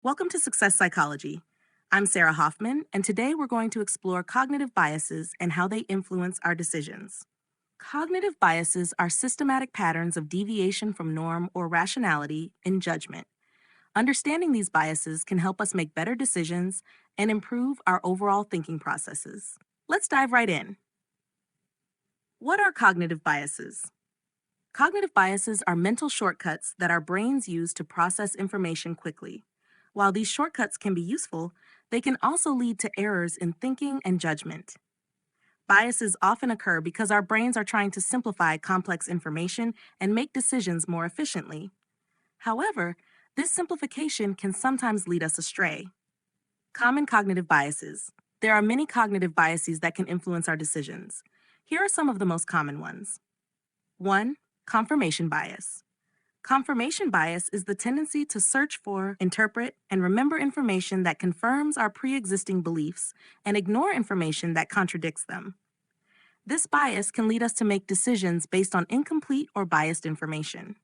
Welcome to Success Psychology. I'm Sarah Hoffman, and today we're going to explore cognitive biases and how they influence our decisions. Cognitive biases are systematic patterns of deviation from norm or rationality in judgment. Understanding these biases can help us make better decisions and improve our overall thinking processes. Let's dive right in. What are cognitive biases? Cognitive biases are mental shortcuts that our brains use to process information quickly. While these shortcuts can be useful, they can also lead to errors in thinking and judgment. Biases often occur because our brains are trying to simplify complex information and make decisions more efficiently. However, this simplification can sometimes lead us astray. Common cognitive biases. There are many cognitive biases that can influence our decisions. Here are some of the most common ones. 1. Confirmation bias. Confirmation bias is the tendency to search for, interpret, and remember information that confirms our pre-existing beliefs and ignore information that contradicts them. This bias can lead us to make decisions based on incomplete or biased information.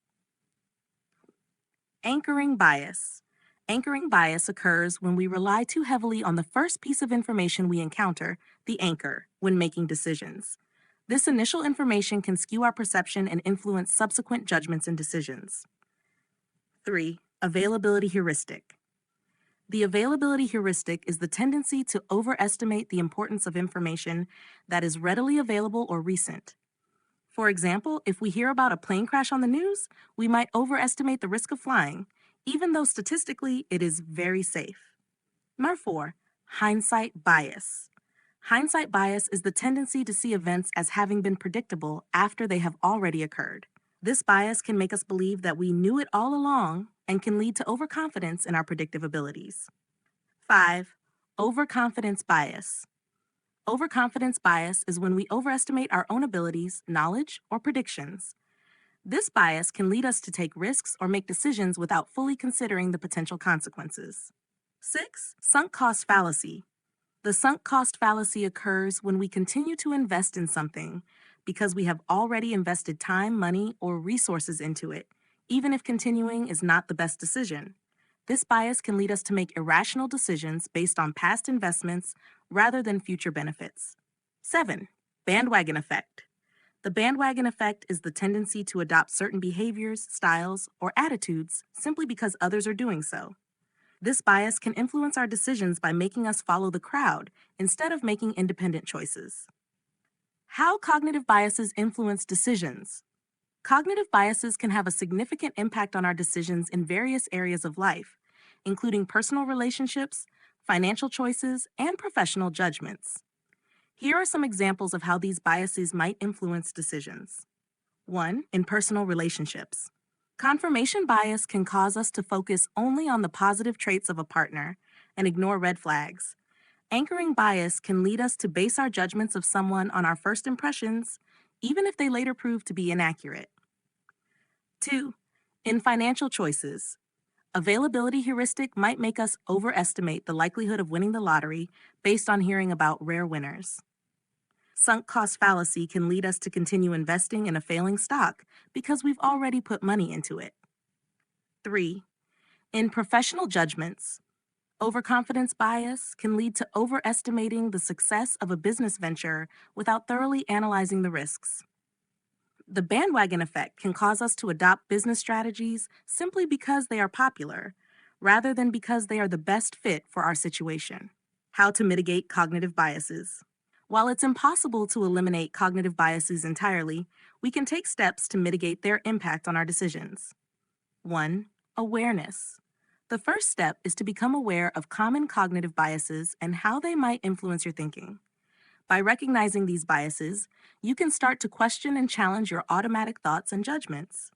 Anchoring bias. Anchoring bias occurs when we rely too heavily on the first piece of information we encounter, the anchor, when making decisions. This initial information can skew our perception and influence subsequent judgments and decisions. 3. Availability heuristic. The availability heuristic is the tendency to overestimate the importance of information that is readily available or recent. For example, if we hear about a plane crash on the news, we might overestimate the risk of flying, even though statistically it is very safe. Number 4. Hindsight bias. Hindsight bias is the tendency to see events as having been predictable after they have already occurred. This bias can make us believe that we knew it all along and can lead to overconfidence in our predictive abilities. 5. Overconfidence bias. Overconfidence bias is when we overestimate our own abilities, knowledge, or predictions. This bias can lead us to take risks or make decisions without fully considering the potential consequences. 6. Sunk cost fallacy. The sunk cost fallacy occurs when we continue to invest in something because we have already invested time, money, or resources into it, even if continuing is not the best decision. This bias can lead us to make irrational decisions based on past investments rather than future benefits. 7. Bandwagon effect. The bandwagon effect is the tendency to adopt certain behaviors, styles, or attitudes simply because others are doing so. This bias can influence our decisions by making us follow the crowd instead of making independent choices. How cognitive biases influence decisions. Cognitive biases can have a significant impact on our decisions in various areas of life, including personal relationships, financial choices, and professional judgments. Here are some examples of how these biases might influence decisions. 1. In personal relationships. Confirmation bias can cause us to focus only on the positive traits of a partner and ignore red flags. Anchoring bias can lead us to base our judgments of someone on our first impressions, even if they later prove to be inaccurate. 2. In financial choices. Availability heuristic might make us overestimate the likelihood of winning the lottery based on hearing about rare winners. Sunk cost fallacy can lead us to continue investing in a failing stock because we've already put money into it. 3. In professional judgments, overconfidence bias can lead to overestimating the success of a business venture without thoroughly analyzing the risks. The bandwagon effect can cause us to adopt business strategies simply because they are popular, rather than because they are the best fit for our situation. How to mitigate cognitive biases. While it's impossible to eliminate cognitive biases entirely, we can take steps to mitigate their impact on our decisions. 1. Awareness. The first step is to become aware of common cognitive biases and how they might influence your thinking. By recognizing these biases, you can start to question and challenge your automatic thoughts and judgments.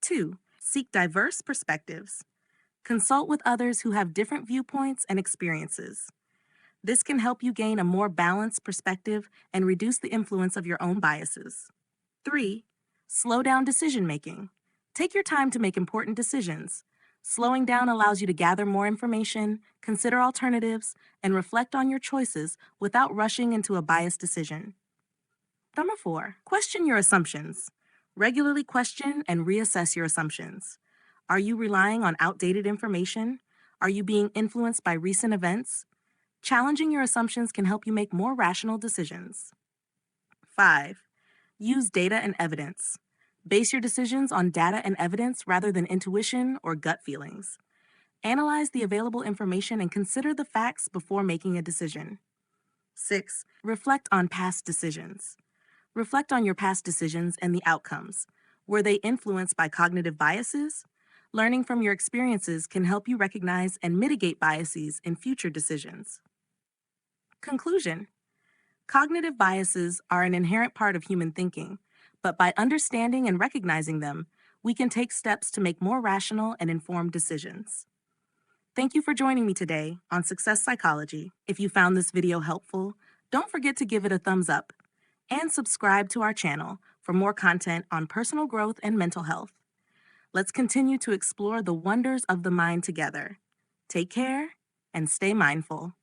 2. Seek diverse perspectives. Consult with others who have different viewpoints and experiences. This can help you gain a more balanced perspective and reduce the influence of your own biases. 3. Slow down decision making. Take your time to make important decisions. Slowing down allows you to gather more information, consider alternatives, and reflect on your choices without rushing into a biased decision. Number 4. Question your assumptions. Regularly question and reassess your assumptions. Are you relying on outdated information? Are you being influenced by recent events? Challenging your assumptions can help you make more rational decisions. 5. Use data and evidence. Base your decisions on data and evidence rather than intuition or gut feelings. Analyze the available information and consider the facts before making a decision. 6. Reflect on past decisions. Reflect on your past decisions and the outcomes. Were they influenced by cognitive biases? Learning from your experiences can help you recognize and mitigate biases in future decisions. Conclusion: cognitive biases are an inherent part of human thinking, but by understanding and recognizing them, we can take steps to make more rational and informed decisions. Thank you for joining me today on Success Psychology. If you found this video helpful, don't forget to give it a thumbs up and subscribe to our channel for more content on personal growth and mental health. Let's continue to explore the wonders of the mind together. Take care and stay mindful.